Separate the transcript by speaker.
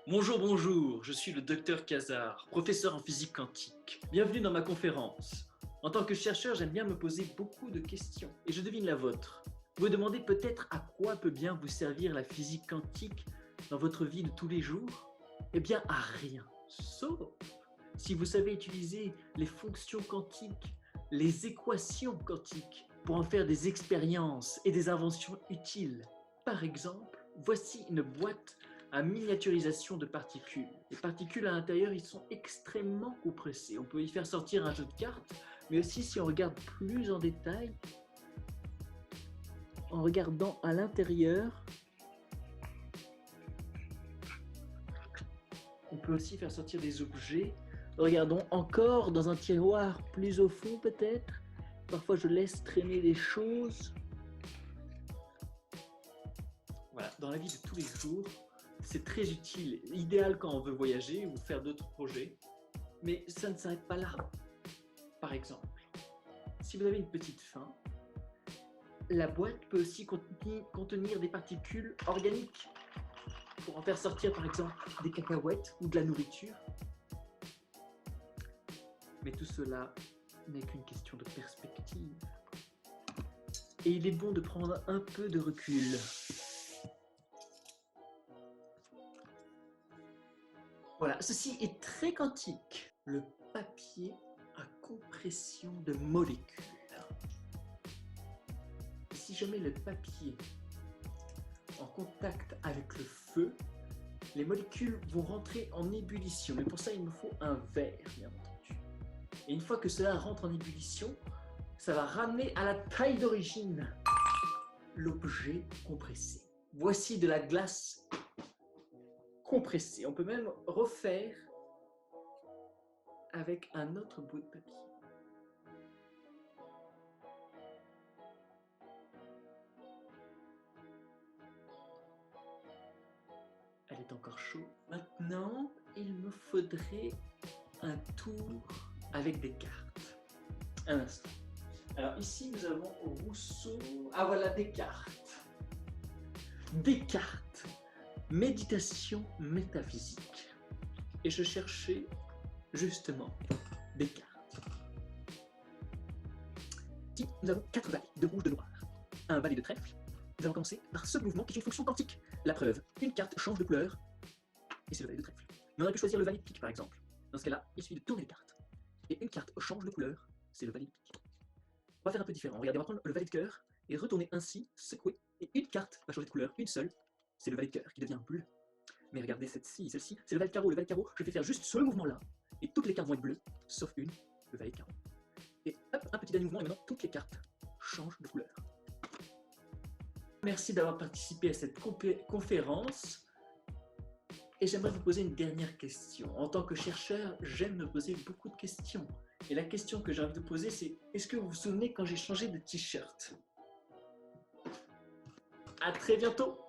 Speaker 1: Bonjour, bonjour, je suis le docteur Cazard, professeur en physique quantique. Bienvenue dans ma conférence. En tant que chercheur, j'aime bien me poser beaucoup de questions, et je devine la vôtre. Vous vous demandez peut-être à quoi peut bien vous servir la physique quantique dans votre vie de tous les jours? Eh bien, à rien, sauf si vous savez utiliser les fonctions quantiques, les équations quantiques, pour en faire des expériences et des inventions utiles. Par exemple, voici une boîte à miniaturisation de particules. Les particules à l'intérieur, ils sont extrêmement compressés. On peut y faire sortir un jeu de cartes, mais aussi si on regarde plus en détail, en regardant à l'intérieur, on peut aussi faire sortir des objets. Regardons encore dans un tiroir plus au fond peut-être. Parfois je laisse traîner des choses. Voilà, dans la vie de tous les jours, c'est très utile, idéal quand on veut voyager ou faire d'autres projets, mais ça ne s'arrête pas là. Par exemple, si vous avez une petite faim, la boîte peut aussi contenir des particules organiques pour en faire sortir par exemple des cacahuètes ou de la nourriture. Mais tout cela n'est qu'une question de perspective. Et il est bon de prendre un peu de recul. Voilà, ceci est très quantique. Le papier à compression de molécules. Si je mets le papier en contact avec le feu, les molécules vont rentrer en ébullition. Mais pour ça, il me faut un verre, bien entendu. Et une fois que cela rentre en ébullition, ça va ramener à la taille d'origine l'objet compressé. Voici de la glace compressée. On peut même refaire avec un autre bout de papier. Elle est encore chaude. Maintenant, il me faudrait un tour avec des cartes. Un instant. Alors ici, nous avons Rousseau. Ah voilà, Descartes. Descartes. Méditation métaphysique. Et je cherchais justement Descartes. Ici, nous avons 4 valets de rouge, de noir. Un valet de trèfle. Nous allons commencer par ce mouvement qui est une fonction quantique. La preuve, une carte change de couleur et c'est le valet de trèfle. Mais on aurait pu choisir le valet de pique par exemple. Dans ce cas-là, il suffit de tourner les cartes. Et une carte change de couleur, c'est le valet de pique. On va faire un peu différent. Regardez, on va prendre le valet de cœur et retourner ainsi, secouer. Et une carte va changer de couleur, une seule, c'est le valet de cœur qui devient bleu. Mais regardez celle-ci, c'est le valet de carreau. Le valet de carreau, je vais faire juste ce mouvement-là. Et toutes les cartes vont être bleues, sauf une, le valet de carreau. Et hop, un petit dernier mouvement et maintenant toutes les cartes changent de couleur. Merci d'avoir participé à cette conférence. Et j'aimerais vous poser une dernière question. En tant que chercheur, j'aime me poser beaucoup de questions. Et la question que j'ai envie de poser, c'est est-ce que vous vous souvenez quand j'ai changé de t-shirt? À très bientôt!